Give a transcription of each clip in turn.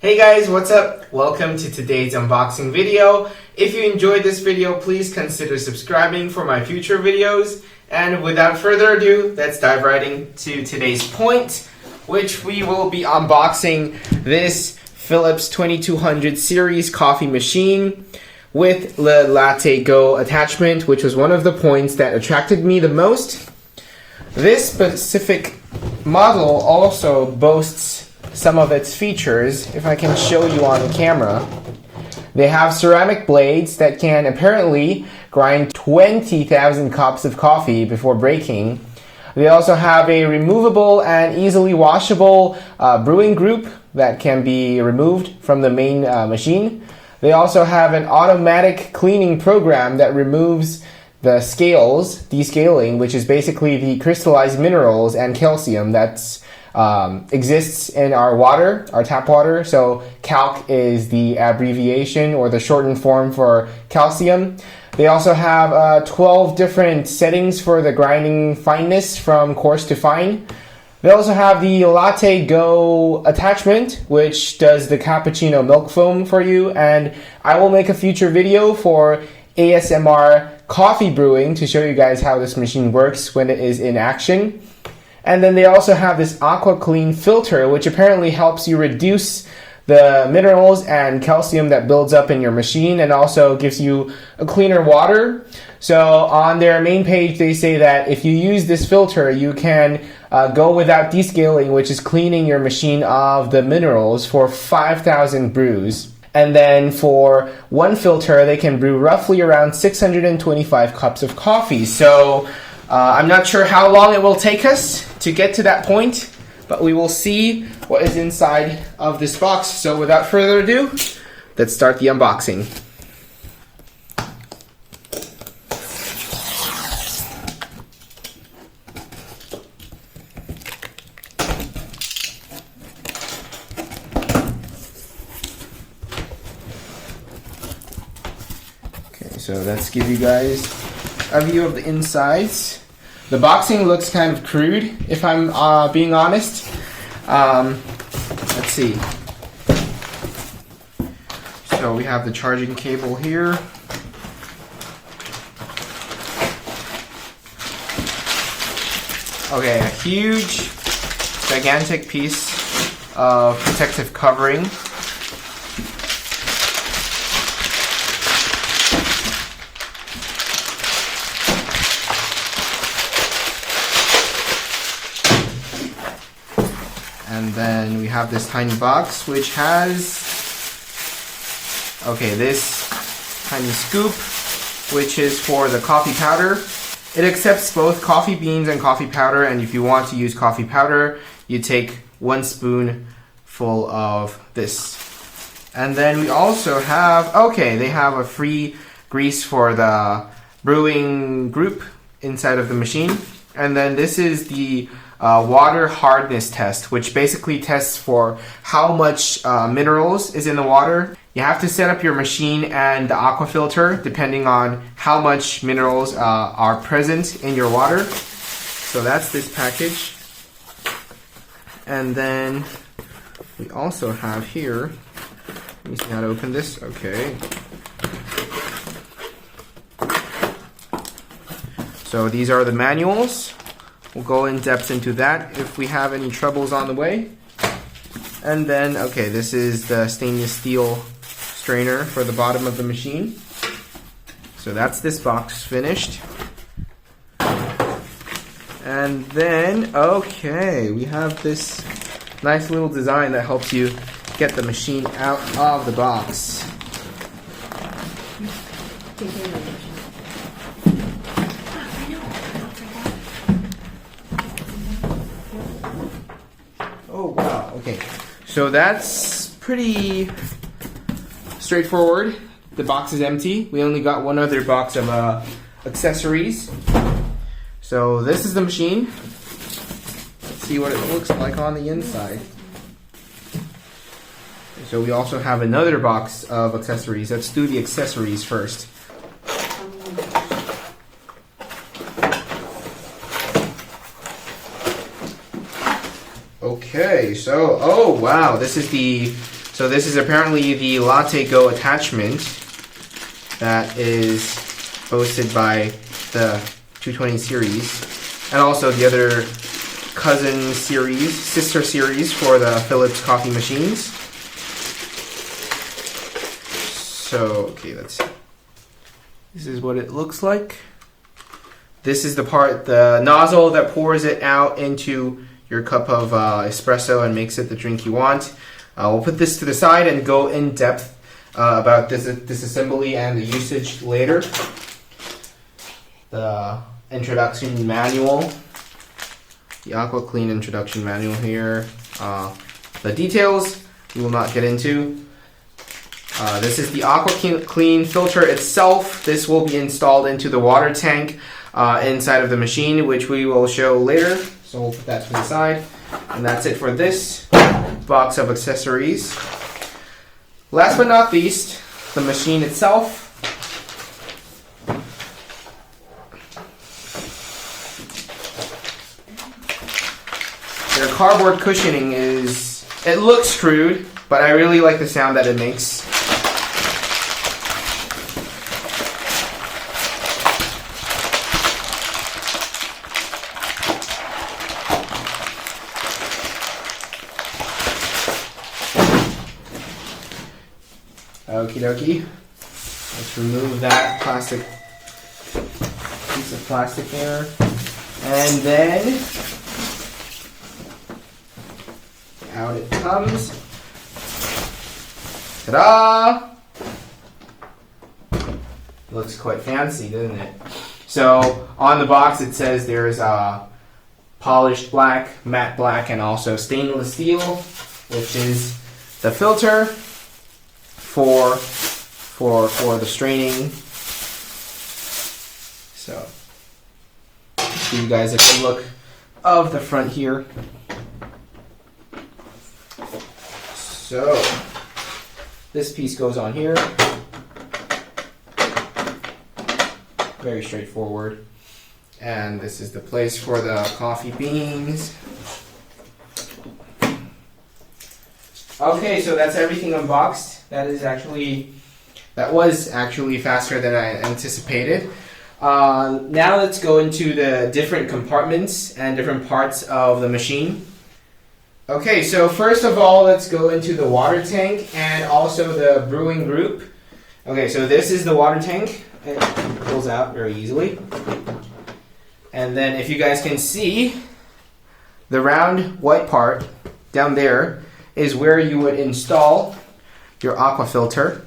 Hey guys, what's up? Welcome to today's unboxing video. If you enjoyed this video, please consider subscribing for my future videos. And without further ado, let's dive right into today's point, which we will be unboxing this Philips 2200 series coffee machine with the LatteGo attachment, which was one of the points that attracted me the most. This specific model also boasts some of its features. If I can show you on the camera, they have ceramic blades that can apparently grind 20,000 cups of coffee before breaking. They also have a removable and easily washable brewing group that can be removed from the main machine. They also have an automatic cleaning program that removes the scales, descaling, which is basically the crystallized minerals and calcium that's exists in our water, our tap water. So calc is the abbreviation or the shortened form for calcium. They also have 12 different settings for the grinding fineness from coarse to fine. They also have the LatteGo attachment, which does the cappuccino milk foam for you. And I will make a future video for ASMR coffee brewing to show you guys how this machine works when it is in action. And then they also have this AquaClean filter, which apparently helps you reduce the minerals and calcium that builds up in your machine and also gives you a cleaner water. So on their main page, they say that if you use this filter, you can go without descaling, which is cleaning your machine of the minerals for 5,000 brews. And then for one filter, they can brew roughly around 625 cups of coffee. So I'm not sure how long it will take us to get to that point, but we will see what is inside of this box. So without further ado, let's start the unboxing. Okay, so let's give you guys a view of the insides. The boxing looks kind of crude, if I'm being honest. Let's see. So we have the charging cable here. Okay, a huge, gigantic piece of protective covering. And then we have this tiny box which has, this tiny scoop, which is for the coffee powder. It accepts both coffee beans and coffee powder, and if you want to use coffee powder, you take 1 spoonful of this. And then we also have, they have a free grease for the brewing group inside of the machine. And then this is the water hardness test, which basically tests for how much minerals is in the water. You have to set up your machine and the aqua filter depending on how much minerals are present in your water. So that's this package. And then we also have here, let me see how to open this. Okay. So these are the manuals. We'll go in depth into that if we have any troubles on the way. And then, this is the stainless steel strainer for the bottom of the machine. So that's this box finished. And then, we have this nice little design that helps you get the machine out of the box. Oh wow, okay. So that's pretty straightforward. The box is empty. We only got one other box of accessories. So this is the machine. Let's see what it looks like on the inside. So we also have another box of accessories. Let's do the accessories first. Okay, so, oh wow, this is the So this is apparently the LatteGo attachment that is boasted by the 220 series, and also the other cousin series, sister series for the Philips coffee machines. So, okay, this is what it looks like. This is the part, the nozzle that pours it out into your cup of espresso and makes it the drink you want. We'll put this to the side and go in depth about this assembly and the usage later. The introduction manual, the AquaClean introduction manual here. The details we will not get into. This is the AquaClean filter itself. This will be installed into the water tank inside of the machine, which we will show later. So we'll put that to the side. And that's it for this box of accessories. Last but not least, the machine itself. Their cardboard cushioning it looks crude, but I really like the sound that it makes. Okie dokie. Let's remove that piece of plastic there. And then out it comes. Ta-da! Looks quite fancy, doesn't it? So on the box it says there's polished black, matte black, and also stainless steel, which is the filter for the straining. So give you guys a good look of the front here. So this piece goes on here. Very straightforward. And this is the place for the coffee beans. Okay, so that's everything unboxed. That was actually faster than I anticipated. Now let's go into the different compartments and different parts of the machine. Okay, so first of all, let's go into the water tank and also the brewing group. Okay, so this is the water tank. It pulls out very easily. And then if you guys can see, the round white part down there is where you would install your aqua filter.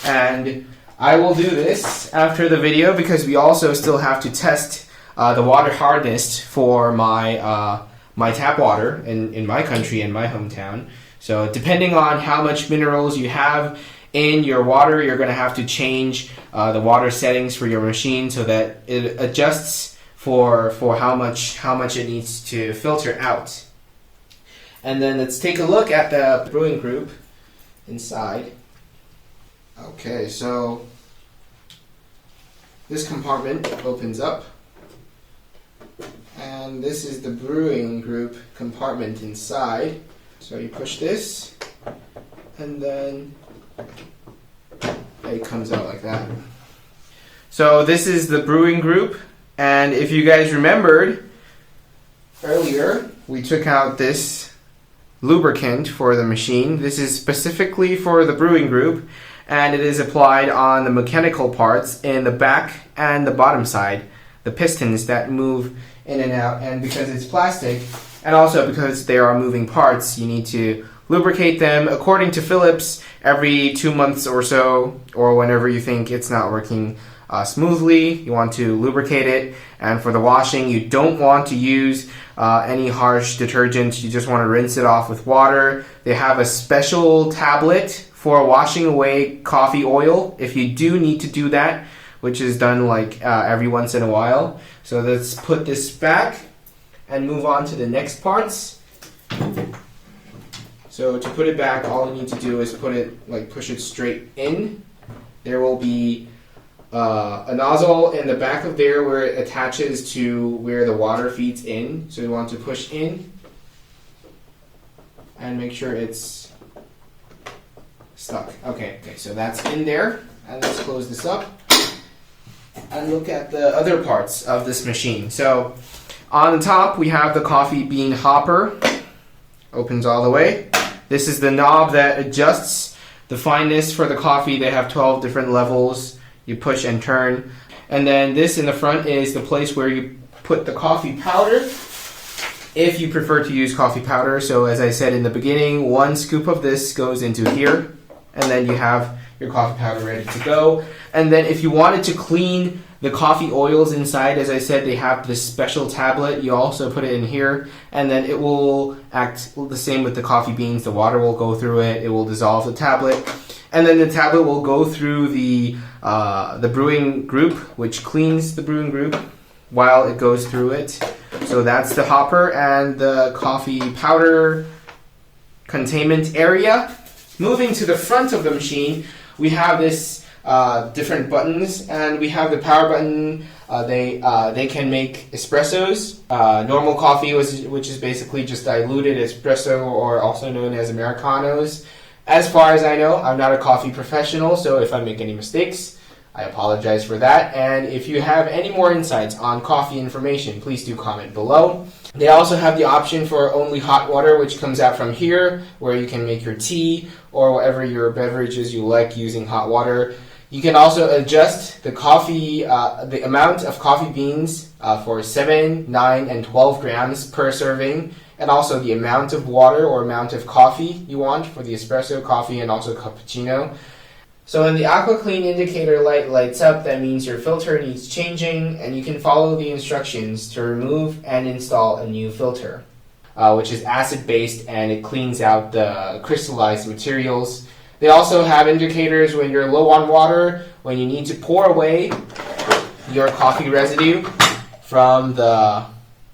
And I will do this after the video because we also still have to test the water hardness for my my tap water in my country, in my hometown. So depending on how much minerals you have in your water, you're going to have to change the water settings for your machine so that it adjusts for how much it needs to filter out. And then let's take a look at the brewing group inside. Okay, so this compartment opens up, and this is the brewing group compartment inside. So you push this, and then it comes out like that. So this is the brewing group, and if you guys remembered earlier, we took out this lubricant for the machine. This is specifically for the brewing group, and it is applied on the mechanical parts in the back and the bottom side, the pistons that move in and out. And because it's plastic, and also because they are moving parts, you need to lubricate them according to Philips every 2 months or so, or whenever you think it's not working smoothly. You want to lubricate it. And for the washing, you don't want to use any harsh detergent. You just want to rinse it off with water. They have a special tablet for washing away coffee oil if you do need to do that, which is done like every once in a while. So let's put this back and move on to the next parts. So to put it back, all you need to do is push it straight in. There will be a nozzle in the back of there where it attaches to where the water feeds in. So you want to push in and make sure it's stuck. Okay, so that's in there. And let's close this up and look at the other parts of this machine. So on the top we have the coffee bean hopper. Opens all the way. This is the knob that adjusts the fineness for the coffee. They have 12 different levels. You push and turn. And then this in the front is the place where you put the coffee powder, if you prefer to use coffee powder. So as I said in the beginning, 1 scoop of this goes into here, and then you have your coffee powder ready to go. And then if you wanted to clean the coffee oils inside, as I said, they have this special tablet. You also put it in here, and then it will act the same with the coffee beans. The water will go through it. It will dissolve the tablet. And then the tablet will go through the brewing group, which cleans the brewing group while it goes through it. So that's the hopper and the coffee powder containment area. Moving to the front of the machine, we have this different buttons, and we have the power button. They can make espressos, normal coffee, which is basically just diluted espresso, or also known as Americanos. As far as I know, I'm not a coffee professional, so if I make any mistakes, I apologize for that. And if you have any more insights on coffee information, please do comment below. They also have the option for only hot water, which comes out from here, where you can make your tea or whatever your beverages you like using hot water. You can also adjust the coffee, the amount of coffee beans for 7, 9, and 12 grams per serving, and also the amount of water or amount of coffee you want for the espresso, coffee, and also cappuccino. So when the AquaClean indicator light lights up, that means your filter needs changing, and you can follow the instructions to remove and install a new filter, which is acid-based, and it cleans out the crystallized materials. They also have indicators when you're low on water, when you need to pour away your coffee residue from the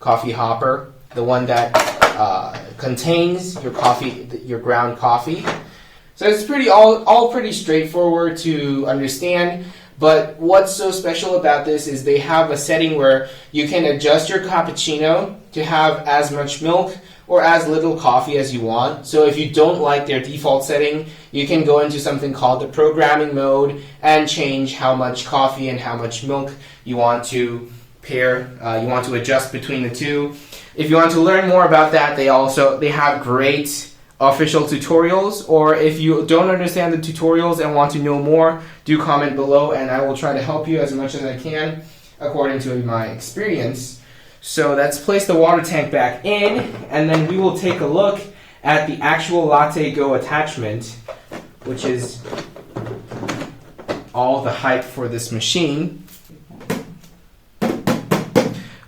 coffee hopper, the one that contains your coffee, your ground coffee. So it's all pretty straightforward to understand. But what's so special about this is they have a setting where you can adjust your cappuccino to have as much milk or as little coffee as you want. So if you don't like their default setting, you can go into something called the programming mode and change how much coffee and how much milk you want to pair, you want to adjust between the two. If you want to learn more about that, they have great official tutorials, or if you don't understand the tutorials and want to know more, do comment below and I will try to help you as much as I can according to my experience. So let's place the water tank back in, and then we will take a look at the actual LatteGo attachment, which is all the hype for this machine.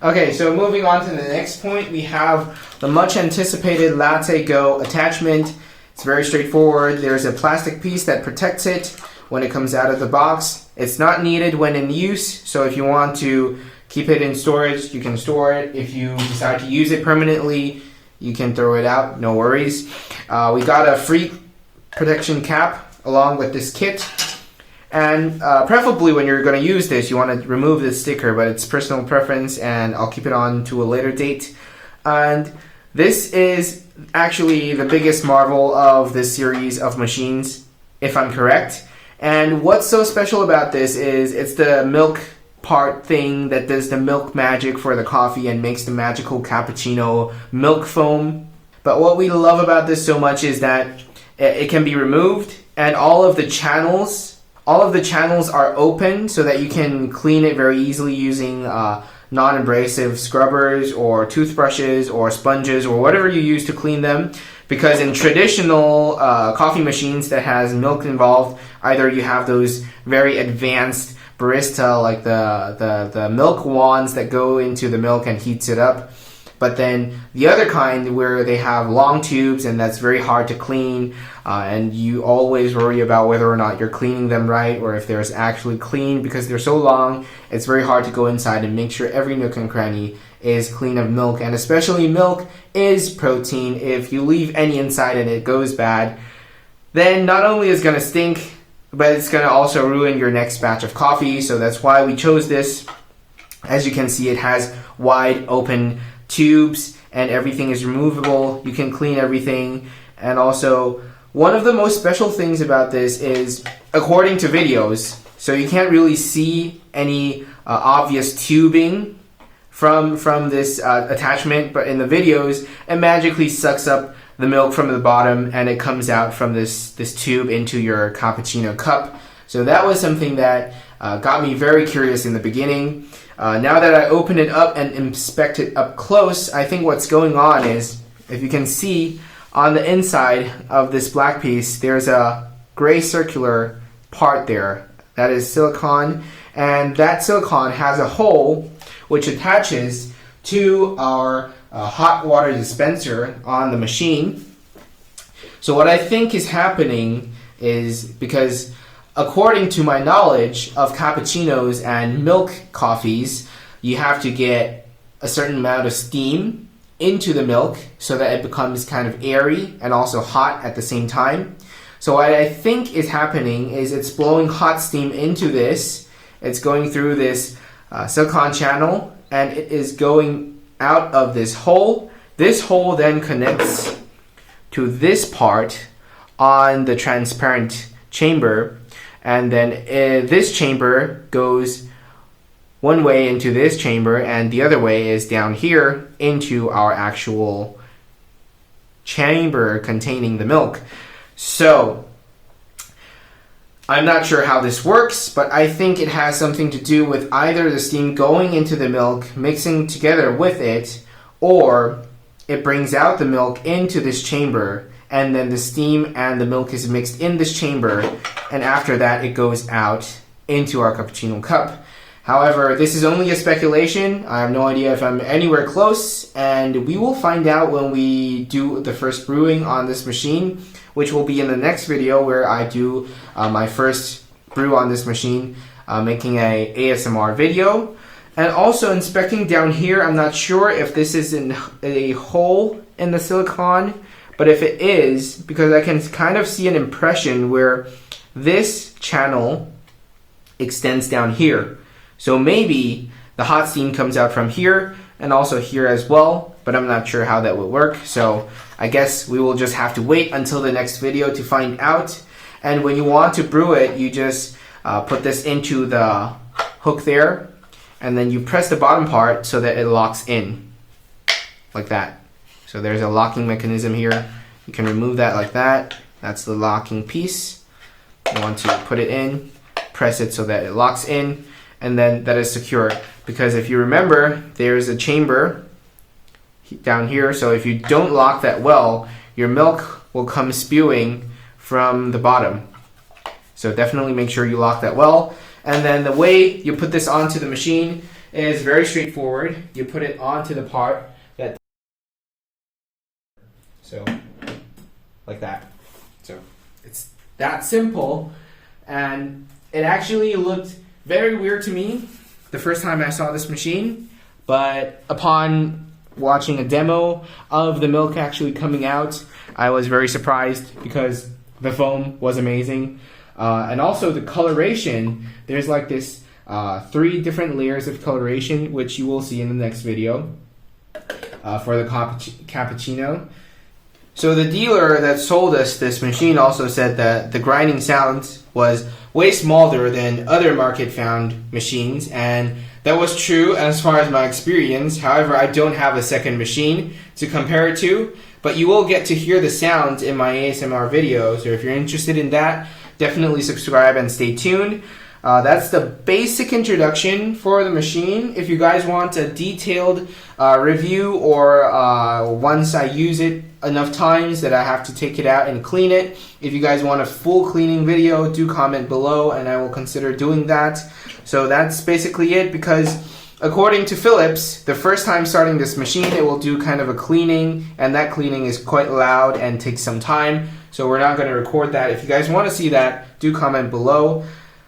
Okay, so moving on to the next point, we have the much anticipated LatteGo attachment. It's very straightforward. There's a plastic piece that protects it when it comes out of the box. It's not needed when in use, so if you want to keep it in storage, you can store it. If you decide to use it permanently, you can throw it out, no worries. We got a free protection cap along with this kit. And preferably when you're going to use this, you want to remove this sticker, but it's personal preference and I'll keep it on to a later date. And this is actually the biggest marvel of this series of machines, if I'm correct. And what's so special about this is it's the milk part thing that does the milk magic for the coffee and makes the magical cappuccino milk foam. But what we love about this so much is that it can be removed, and all of the channels are open so that you can clean it very easily using non-abrasive scrubbers or toothbrushes or sponges or whatever you use to clean them. Because in traditional coffee machines that has milk involved, either you have those very advanced barista, like the milk wands that go into the milk and heats it up. But then the other kind where they have long tubes and that's very hard to clean, and you always worry about whether or not you're cleaning them right or if they're actually clean because they're so long. It's very hard to go inside and make sure every nook and cranny is clean of milk, and especially milk is protein. If you leave any inside and it goes bad, then not only is it going to stink, but it's going to also ruin your next batch of coffee. So that's why we chose this. As you can see, it has wide open tubes and everything is removable. You can clean everything, and also one of the most special things about this is, according to videos, so you can't really see any obvious tubing from this attachment, but in the videos, it magically sucks up the milk from the bottom and it comes out from this tube into your cappuccino cup. So that was something that got me very curious in the beginning. Now that I open it up and inspect it up close, I think what's going on is, if you can see on the inside of this black piece, there's a gray circular part there. That is silicone, and that silicone has a hole which attaches to our hot water dispenser on the machine. So what I think is happening is, because according to my knowledge of cappuccinos and milk coffees, you have to get a certain amount of steam into the milk so that it becomes kind of airy and also hot at the same time. So what I think is happening is it's blowing hot steam into this. It's going through this silicone channel and it is going out of this hole. This hole then connects to this part on the transparent chamber, and then this chamber goes one way into this chamber and the other way is down here into our actual chamber containing the milk. So I'm not sure how this works, but I think it has something to do with either the steam going into the milk, mixing together with it, or it brings out the milk into this chamber, and then the steam and the milk is mixed in this chamber, and after that it goes out into our cappuccino cup. However, this is only a speculation. I have no idea if I'm anywhere close, and we will find out when we do the first brewing on this machine, which will be in the next video where I do my first brew on this machine, making a ASMR video. And also inspecting down here, I'm not sure if this is in a hole in the silicone, but if it is, because I can kind of see an impression where this channel extends down here. So maybe the hot steam comes out from here and also here as well, but I'm not sure how that will work. So I guess we will just have to wait until the next video to find out. And when you want to brew it, you just put this into the hook there, and then you press the bottom part so that it locks in, like that. So there's a locking mechanism here. You can remove that like that. That's the locking piece. You want to put it in, press it so that it locks in, and then that is secure. Because if you remember, there's a chamber down here, so if you don't lock that well, your milk will come spewing from the bottom. So definitely make sure you lock that well. And then the way you put this onto the machine is very straightforward. You put it onto the part that, so like that. So it's that simple, and it actually looked very weird to me the first time I saw this machine, but upon watching a demo of the milk actually coming out, I was very surprised because the foam was amazing. And also the coloration, there's like this 3 different layers of coloration, which you will see in the next video for the cappuccino. So the dealer that sold us this machine also said that the grinding sound was way smaller than other market found machines, and that was true as far as my experience. However, I don't have a second machine to compare it to, but you will get to hear the sounds in my ASMR video, so if you're interested in that, definitely subscribe and stay tuned. That's the basic introduction for the machine. If you guys want a detailed review, or once I use it enough times that I have to take it out and clean it, if you guys want a full cleaning video, do comment below and I will consider doing that. So that's basically it, because according to Philips, the first time starting this machine, it will do kind of a cleaning, and that cleaning is quite loud and takes some time, so we're not going to record that. If you guys want to see that, do comment below.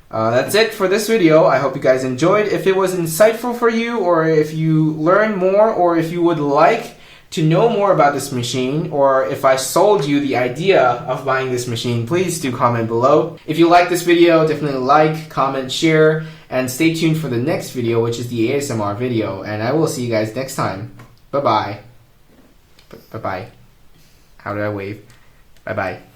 That's it for this video. I hope you guys enjoyed. If it was insightful for you, or if you learned more, or if you would like to know more about this machine, or if I sold you the idea of buying this machine, please do comment below. If you like this video, definitely like, comment, share, and stay tuned for the next video, which is the ASMR video, and I will see you guys next time. Bye-bye. Bye-bye. How do I wave? Bye-bye.